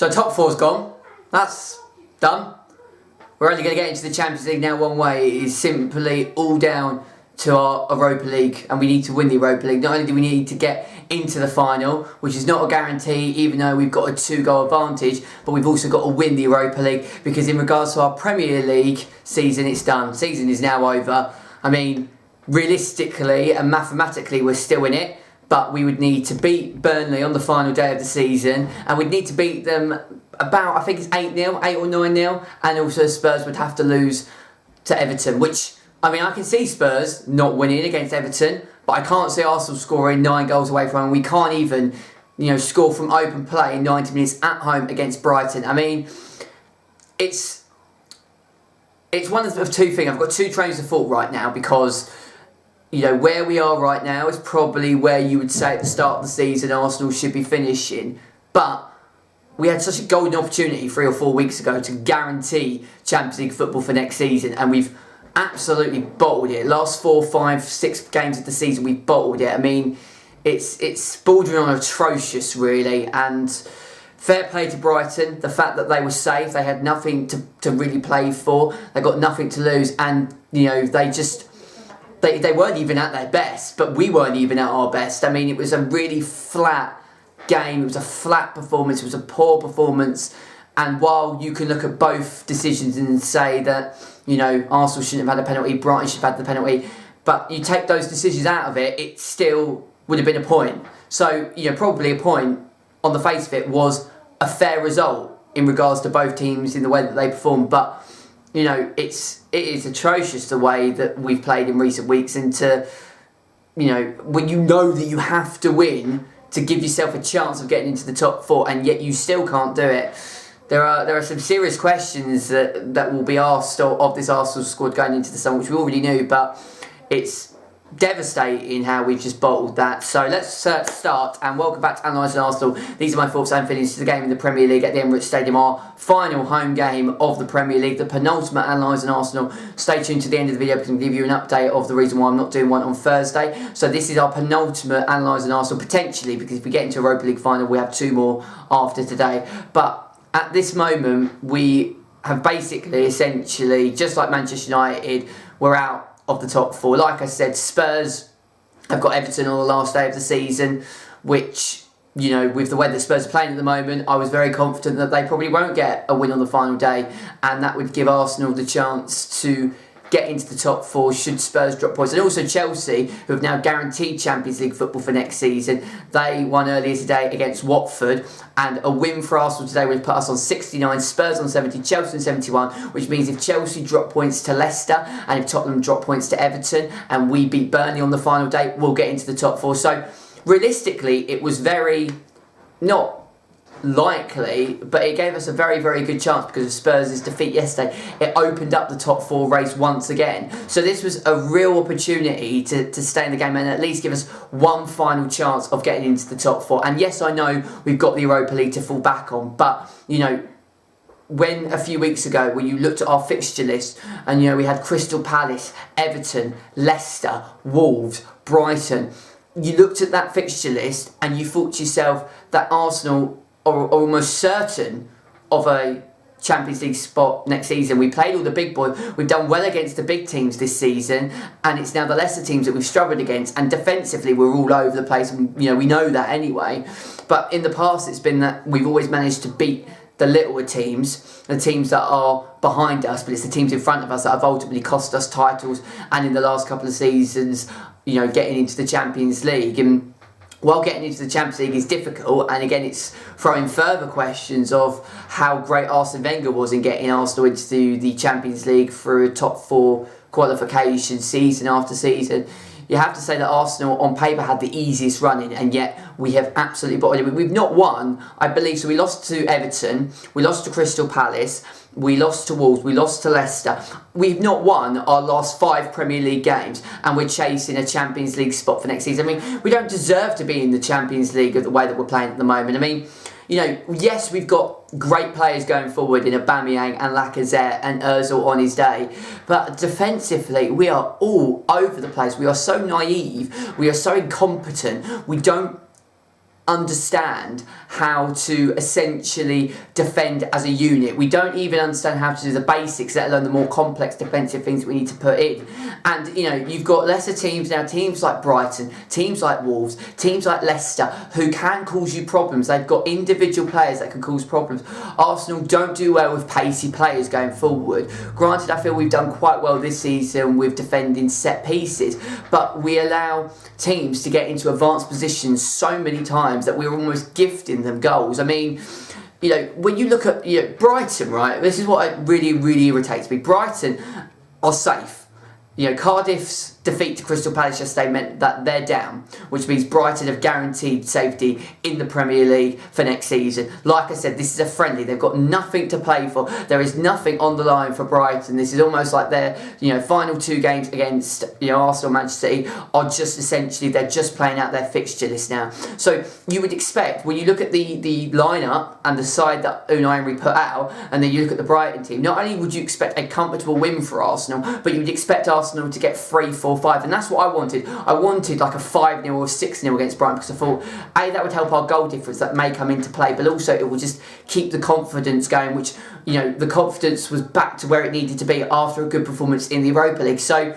So top four's gone. That's done. We're only going to get into the Champions League now one way. It is simply all down to our Europa League, and we need to win the Europa League. Not only do we need to get into the final, which is not a guarantee even though we've got a 2-goal advantage, but we've also got to win the Europa League, because in regards to our Premier League season, it's done. Season is now over. I mean, realistically and mathematically we're still in it, but we would need to beat Burnley on the final day of the season, and we'd need to beat them about, I think it's 8-0, 8 or 9-0, and also Spurs would have to lose to Everton, which, I mean, I can see Spurs not winning against Everton, but I can't see Arsenal scoring 9 goals away from them. We can't even, score from open play in 90 minutes at home against Brighton. I mean, it's one of two things. I've got two trains of thought right now, because where we are right now is probably where you would say at the start of the season Arsenal should be finishing. But we had such a golden opportunity 3 or 4 weeks ago to guarantee Champions League football for next season, and we've absolutely bottled it. Last 4, 5, 6 games of the season, we've bottled it. I mean, it's bordering on atrocious, really. And fair play to Brighton. The fact that they were safe, they had nothing to really play for. They got nothing to lose, and they weren't even at their best, but we weren't even at our best. I mean, it was a really flat game. It was a flat performance. It was a poor performance. And while you can look at both decisions and say that, Arsenal shouldn't have had a penalty, Brighton should have had the penalty, but you take those decisions out of it, it still would have been a point. So, probably a point on the face of it was a fair result in regards to both teams in the way that they performed. But it is atrocious the way that we've played in recent weeks, and when you know that you have to win to give yourself a chance of getting into the top 4, and yet you still can't do it. There are some serious questions that will be asked of this Arsenal squad going into the summer, which we already knew, but it's devastating how we've just bottled that. So let's start, and welcome back to Analysing Arsenal. These are my thoughts and feelings to the game in the Premier League at the Emirates Stadium, our final home game of the Premier League, the penultimate Analysing Arsenal. Stay tuned to the end of the video because I'm going to give you an update of the reason why I'm not doing one on Thursday. So this is our penultimate Analysing Arsenal, potentially, because if we get into a Europa League final, we have 2 more after today. But at this moment, we have basically, essentially, just like Manchester United, we're out of the top 4. Like I said, Spurs have got Everton on the last day of the season, which, with the way that Spurs are playing at the moment, I was very confident that they probably won't get a win on the final day, and that would give Arsenal the chance to get into the top 4 should Spurs drop points. And also Chelsea, who have now guaranteed Champions League football for next season. They won earlier today against Watford, and a win for Arsenal today would put us on 69, Spurs on 70, Chelsea on 71, which means if Chelsea drop points to Leicester, and if Tottenham drop points to Everton, and we beat Burnley on the final day, we'll get into the top 4. So realistically, it was very, not likely, but it gave us a very, very good chance because of Spurs' defeat yesterday. It opened up the top 4 race once again. So this was a real opportunity to stay in the game and at least give us one final chance of getting into the top 4. And yes, I know we've got the Europa League to fall back on, but, when a few weeks ago, when you looked at our fixture list, and, we had Crystal Palace, Everton, Leicester, Wolves, Brighton, you looked at that fixture list and you thought to yourself that Arsenal are almost certain of a Champions League spot next season. We played all the big boys. We've done well against the big teams this season, and it's now the lesser teams that we've struggled against. And defensively, we're all over the place, and we know that anyway. But in the past, it's been that we've always managed to beat the littler teams, the teams that are behind us, but it's the teams in front of us that have ultimately cost us titles. And in the last couple of seasons, getting into the Champions League. And while getting into the Champions League is difficult, and again it's throwing further questions of how great Arsene Wenger was in getting Arsenal into the Champions League through a top 4 qualification season after season, you have to say that Arsenal on paper had the easiest running, and yet we have absolutely bottled it. We've not won, I believe, so we lost to Everton, we lost to Crystal Palace, we lost to Wolves, we lost to Leicester. We've not won our last 5 Premier League games, and we're chasing a Champions League spot for next season. I mean, we don't deserve to be in the Champions League of the way that we're playing at the moment. I mean, yes, we've got great players going forward in Aubameyang and Lacazette and Ozil on his day, but defensively, we are all over the place. We are so naive, we are so incompetent, we don't understand how to essentially defend as a unit. We don't even understand how to do the basics, let alone the more complex defensive things that we need to put in. And you've got lesser teams now, teams like Brighton, teams like Wolves, teams like Leicester, who can cause you problems. They've got individual players that can cause problems. Arsenal don't do well with pacey players going forward. Granted, I feel we've done quite well this season with defending set pieces, but we allow teams to get into advanced positions so many times that we're almost gifting them goals. I mean, when you look at Brighton, right, this is what really, really irritates me. Brighton are safe. Cardiff's defeat to Crystal Palace yesterday meant that they're down, which means Brighton have guaranteed safety in the Premier League for next season. Like I said, this is a friendly. They've got nothing to play for. There is nothing on the line for Brighton. This is almost like their final 2 games against Arsenal, Manchester City are just essentially, they're just playing out their fixture list now. So you would expect, when you look at the lineup and the side that Unai Emery put out, and then you look at the Brighton team, not only would you expect a comfortable win for Arsenal, but you would expect Arsenal to get 3-4-5, and that's what I wanted. I wanted like a 5-0 or 6-0 against Brighton, because I thought, that would help our goal difference that may come into play, but also it will just keep the confidence going, which, the confidence was back to where it needed to be after a good performance in the Europa League. So,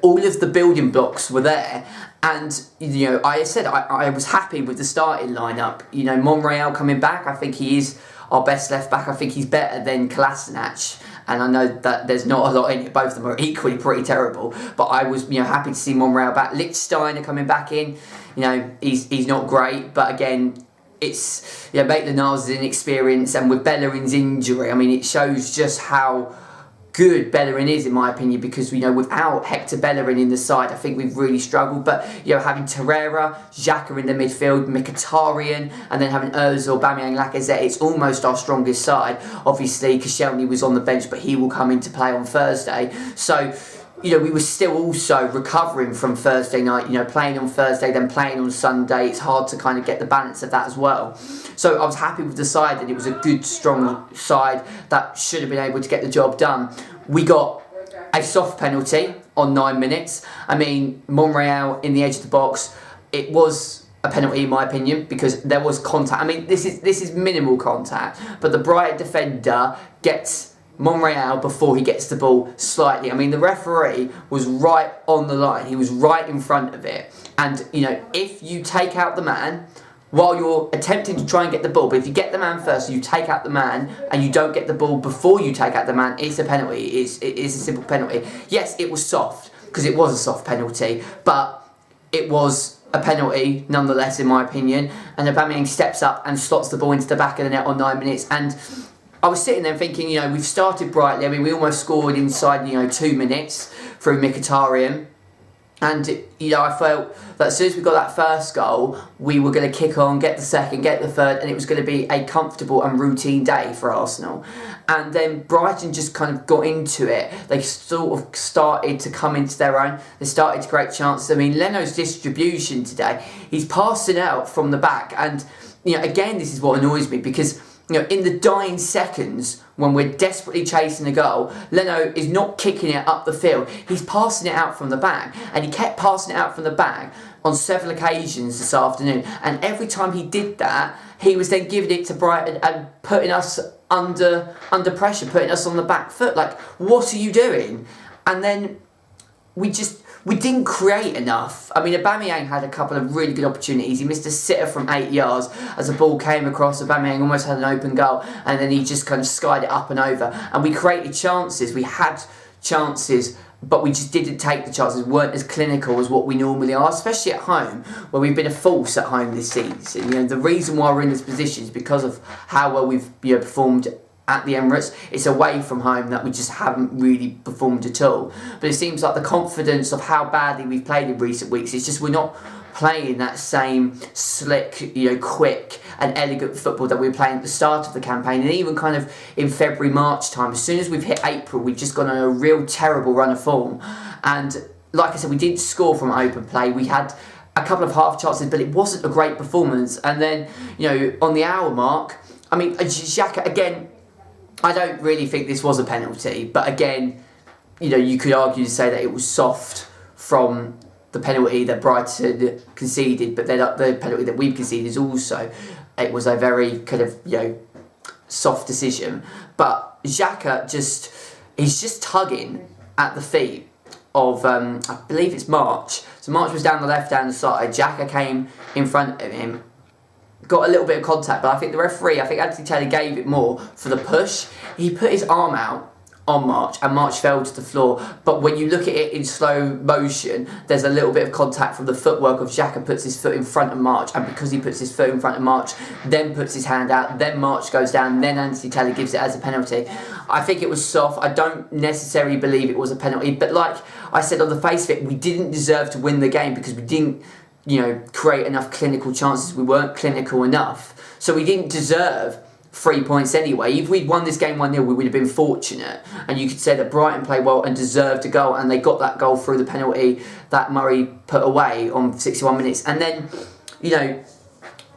all of the building blocks were there, and, I said I was happy with the starting lineup. Monreal coming back, I think he is our best left back. I think he's better than Kolasinac. And I know that there's not a lot in it. Both of them are equally pretty terrible. But I was, happy to see Monreal back. Lichtsteiner coming back in. He's not great. But again, it's, Maitland-Niles' inexperience. And with Bellerin's injury, I mean, it shows just how good Bellerin is, in my opinion, because without Hector Bellerin in the side, I think we've really struggled. But having Torreira, Xhaka in the midfield, Mkhitaryan, and then having Özil, Aubameyang, Lacazette, it's almost our strongest side. Obviously, Koscielny was on the bench, but he will come into play on Thursday. So, we were still also recovering from Thursday night, playing on Thursday, then playing on Sunday. It's hard to kind of get the balance of that as well. So I was happy with the side, and it was a good, strong side that should have been able to get the job done. We got a soft penalty on 9 minutes. I mean, Monreal in the edge of the box, it was a penalty in my opinion, because there was contact. I mean, this is minimal contact, but the Brighton defender gets Monreal before he gets the ball slightly. I mean, the referee was right on the line. He was right in front of it. And, if you take out the man while you're attempting to try and get the ball, but if you get the man first, you take out the man, and you don't get the ball before you take out the man, it's a penalty. It is a simple penalty. Yes, it was soft, because it was a soft penalty, but it was a penalty nonetheless, in my opinion. And Aubameyang steps up and slots the ball into the back of the net on 9 minutes. And I was sitting there thinking, we've started brightly. I mean, we almost scored inside, 2 minutes through Mkhitaryan. And, I felt that as soon as we got that first goal, we were going to kick on, get the second, get the third, and it was going to be a comfortable and routine day for Arsenal. And then Brighton just kind of got into it. They sort of started to come into their own. They started to create chances. I mean, Leno's distribution today, he's passing out from the back. And, again, this is what annoys me, because in the dying seconds, when we're desperately chasing a goal, Leno is not kicking it up the field. He's passing it out from the back. And he kept passing it out from the back on several occasions this afternoon. And every time he did that, he was then giving it to Brighton and putting us under pressure, putting us on the back foot. Like, what are you doing? And then we didn't create enough. I mean, Aubameyang had a couple of really good opportunities. He missed a sitter from 8 yards as a ball came across. Aubameyang almost had an open goal, and then he just kind of skied it up and over. And we created chances. We had chances, but we just didn't take the chances. Weren't as clinical as what we normally are, especially at home, where we've been a force at home this season. The reason why we're in this position is because of how well we've performed at the Emirates. It's away from home that we just haven't really performed at all. But it seems like the confidence of how badly we've played in recent weeks, it's just we're not playing that same slick, quick and elegant football that we were playing at the start of the campaign, and even kind of in February, March time. As soon as we've hit April, we've just gone on a real terrible run of form. And like I said, we didn't score from open play. We had a couple of half chances, but it wasn't a great performance. And then, on the hour mark, I mean, Xhaka, again, I don't really think this was a penalty, but again, you could argue to say that it was soft from the penalty that Brighton conceded, but then the penalty that we've conceded is also, it was a very kind of, soft decision. But Xhaka he's just tugging at the feet of, I believe it's March. So March was down the left-hand side, Xhaka came in front of him, got a little bit of contact, but I think the referee, Anthony Taylor gave it more for the push. He put his arm out on March, and March fell to the floor. But when you look at it in slow motion, there's a little bit of contact from the footwork of Xhaka. Puts his foot in front of March, and because he puts his foot in front of March, then puts his hand out, then March goes down, then Anthony Taylor gives it as a penalty. I think it was soft. I don't necessarily believe it was a penalty, but like I said, on the face of it, we didn't deserve to win the game because we didn't create enough clinical chances. We weren't clinical enough, so we didn't deserve 3 points anyway. If we'd won this game 1-0, we would have been fortunate. And you could say that Brighton played well and deserved a goal, and they got that goal through the penalty that Murray put away on 61 minutes. And then,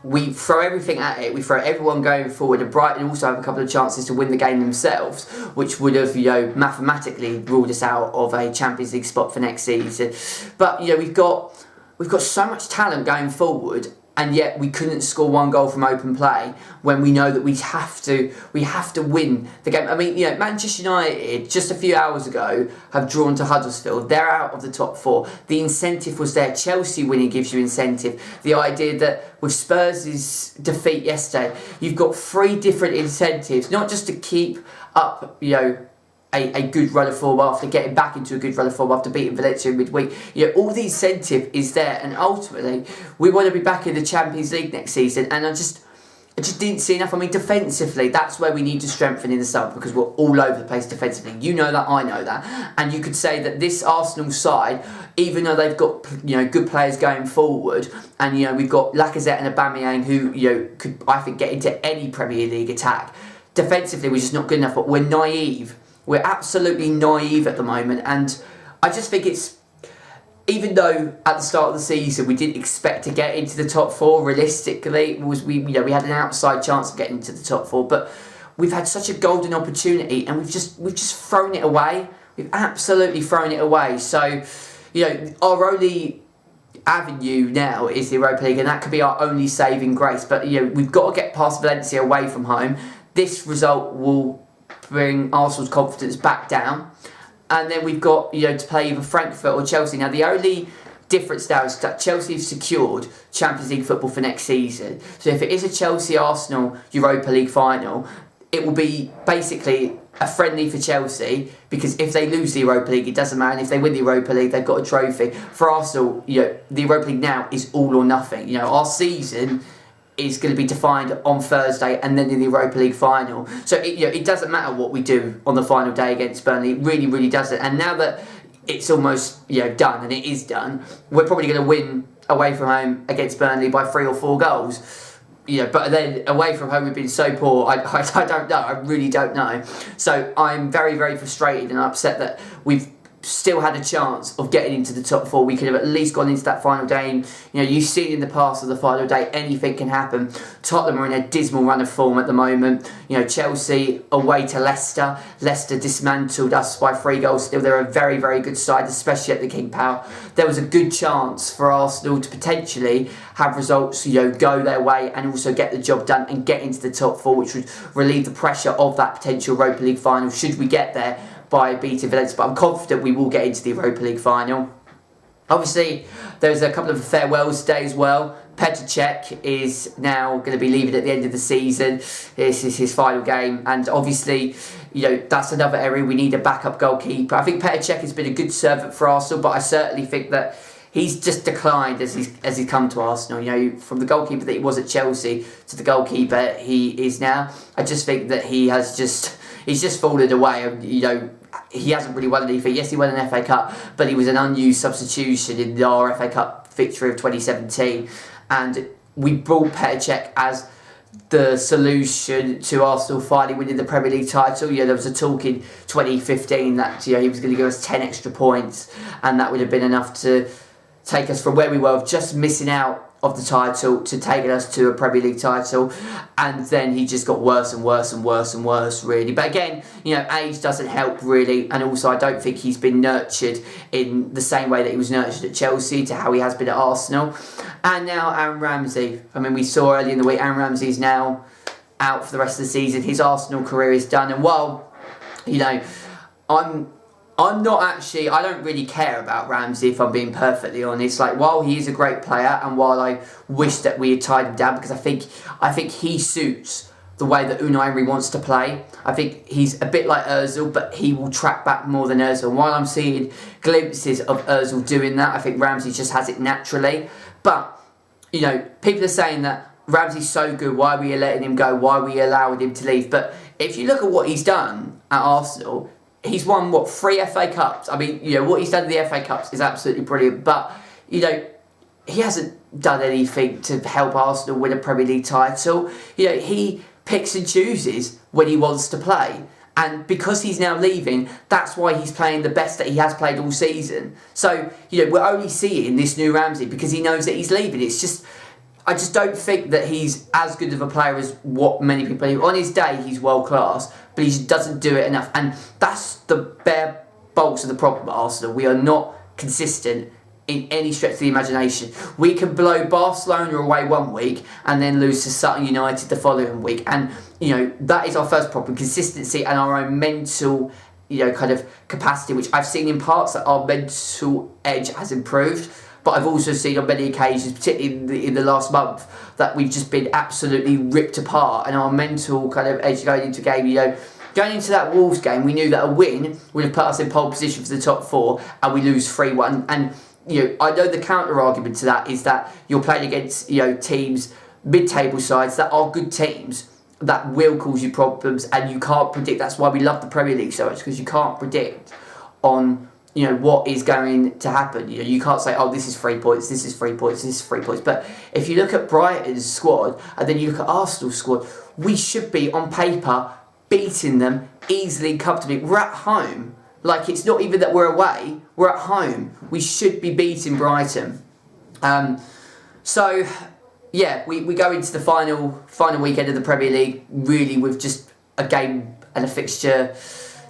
we throw everything at it. We throw everyone going forward, and Brighton also have a couple of chances to win the game themselves, which would have, mathematically ruled us out of a Champions League spot for next season. But, we've got so much talent going forward, and yet we couldn't score one goal from open play when we know that we have to win the game. I mean, Manchester United just a few hours ago have drawn to Huddersfield. They're out of the top 4. The incentive was there. Chelsea winning gives you incentive. The idea that with Spurs' defeat yesterday, you've got 3 different incentives, not just to keep up, a good run of form after getting back into a good run of form after beating Valencia midweek. All the incentive is there, and ultimately we want to be back in the Champions League next season, and I just didn't see enough. I mean, defensively, that's where we need to strengthen in the summer, because we're all over the place defensively. You know that, I know that, and you could say that this Arsenal side, even though they've got good players going forward, and we've got Lacazette and Aubameyang who could, I think, get into any Premier League attack. Defensively, we're just not good enough, but we're naive. We're absolutely naive at the moment, and I just think it's, even though at the start of the season we didn't expect to get into the top 4, realistically, we had an outside chance of getting into the top 4, but we've had such a golden opportunity, and we've just thrown it away. We've absolutely thrown it away. So, our only avenue now is the Europa League, and that could be our only saving grace. But we've got to get past Valencia away from home. This result will bring Arsenal's confidence back down, and then we've got to play either Frankfurt or Chelsea. Now the only difference now is that Chelsea have secured Champions League football for next season, so if it is a Chelsea-Arsenal Europa League final, it will be basically a friendly for Chelsea, because if they lose the Europa League, it doesn't matter. And if they win the Europa League, they've got a trophy. For Arsenal, the Europa League now is all or nothing. Our season is going to be defined on Thursday and then in the Europa League final. So it doesn't matter what we do on the final day against Burnley. It really, really doesn't. And now that it's almost done, and it is done, we're probably going to win away from home against Burnley by 3 or 4 goals. But then away from home we've been so poor. I don't know. I really don't know. So I'm very, very frustrated and upset that we've still had a chance of getting into the top 4. We could have at least gone into that final day. You've seen in the past of the final day, anything can happen. Tottenham are in a dismal run of form at the moment. Chelsea away to Leicester. Leicester dismantled us by 3 goals. Still, they're a very, very good side, especially at the King Power. There was a good chance for Arsenal to potentially have results, go their way, and also get the job done and get into the top 4, which would relieve the pressure of that potential Europa League final should we get there by beating Valencia. But I'm confident we will get into the Europa League final. Obviously, there's a couple of farewells today as well. Petr Cech is now going to be leaving at the end of the season. This is his final game, and obviously, that's another area we need a backup goalkeeper. I think Petr Cech has been a good servant for Arsenal, but I certainly think that he's just declined as he's come to Arsenal. From the goalkeeper that he was at Chelsea to the goalkeeper he is now. I just think that he's just fallen away. He hasn't really won anything. Yes, he won an FA Cup, but he was an unused substitution in our FA Cup victory of 2017. And we brought Petr Cech as the solution to Arsenal finally winning the Premier League title. There was a talk in 2015 that he was going to give us 10 extra points, and that would have been enough to take us from where we were of just missing out of the title to taking us to a Premier League title, and then he just got worse and worse and worse and worse, really. But again, age doesn't help, really, and also I don't think he's been nurtured in the same way that he was nurtured at Chelsea to how he has been at Arsenal. And now Aaron Ramsey. I mean, we saw earlier in the week Aaron Ramsey is now out for the rest of the season. His Arsenal career is done, and while, I'm not actually, I don't really care about Ramsey, if I'm being perfectly honest. Like, while he is a great player, and while I wish that we had tied him down, because I think he suits the way that Unai Emery wants to play. I think he's a bit like Ozil, but he will track back more than Ozil. And while I'm seeing glimpses of Ozil doing that, I think Ramsey just has it naturally. But, people are saying that Ramsey's so good, why are we letting him go? Why are we allowing him to leave? But if you look at what he's done at Arsenal, he's won, 3 FA Cups? I mean, what he's done in the FA Cups is absolutely brilliant. But, he hasn't done anything to help Arsenal win a Premier League title. He picks and chooses when he wants to play. And because he's now leaving, that's why he's playing the best that he has played all season. So, we're only seeing this new Ramsey because he knows that he's leaving. I just don't think that he's as good of a player as what many people believe. On his day, he's world class, but he just doesn't do it enough. And that's the bare bolts of the problem at Arsenal. We are not consistent in any stretch of the imagination. We can blow Barcelona away one week and then lose to Sutton United the following week. And, that is our first problem. Consistency and our own mental, kind of capacity, which I've seen in parts that our mental edge has improved. But I've also seen on many occasions, particularly in the last month, that we've just been absolutely ripped apart. And our mental kind of edge going into a game, going into that Wolves game, we knew that a win would have put us in pole position for the top 4, and we lose 3-1. And, I know the counter argument to that is that you're playing against, teams, mid-table sides that are good teams that will cause you problems, and you can't predict. That's why we love the Premier League so much, because you can't predict on what is going to happen. You can't say, oh, this is 3 points, this is 3 points, this is 3 points. But if you look at Brighton's squad and then you look at Arsenal's squad, we should be, on paper, beating them easily and comfortably. We're at home. Like, it's not even that we're away, we're at home. We should be beating Brighton. So, yeah, we go into the final weekend of the Premier League, really with just a game and a fixture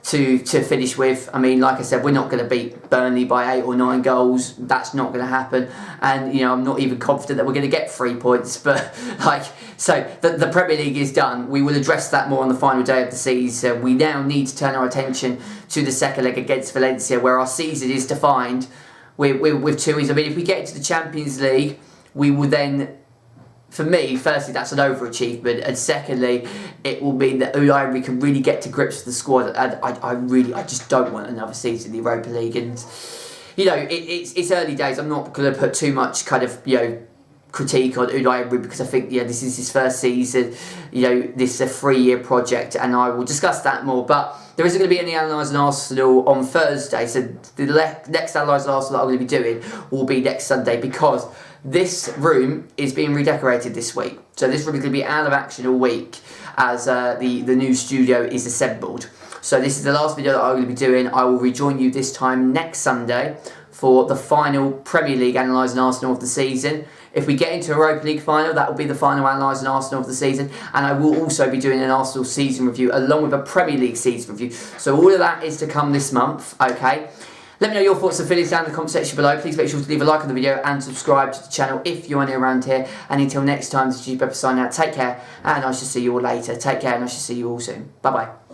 to finish with. I mean, like I said, we're not going to beat Burnley by 8 or 9 goals. That's not going to happen. And, I'm not even confident that we're going to get 3 points. But, so the Premier League is done. We will address that more on the final day of the season. We now need to turn our attention to the second leg against Valencia, where our season is defined with 2 wins. I mean, if we get into the Champions League, we will then... For me, firstly, that's an overachievement, and secondly, it will mean that Unai Emery can really get to grips with the squad. And I just don't want another season in the Europa League. And it's early days. I'm not going to put too much kind of critique on Unai Emery, because I think this is his first season. This is a 3-year project, and I will discuss that more. But there isn't going to be any analysing Arsenal on Thursday, so the next analysing Arsenal that I'm going to be doing will be next Sunday, because this room is being redecorated this week. So this room is going to be out of action all week as the new studio is assembled. So this is the last video that I'm going to be doing. I will rejoin you this time next Sunday for the final Premier League analysing Arsenal of the season. If we get into a Europa League final, that will be the final analysing Arsenal of the season. And I will also be doing an Arsenal season review along with a Premier League season review. So all of that is to come this month, okay? Let me know your thoughts and feelings down in the comment section below. Please make sure to leave a like on the video and subscribe to the channel if you're new around here. And until next time, this is Bagpuss signing out. Take care, and I shall see you all later. Take care, and I shall see you all soon. Bye-bye.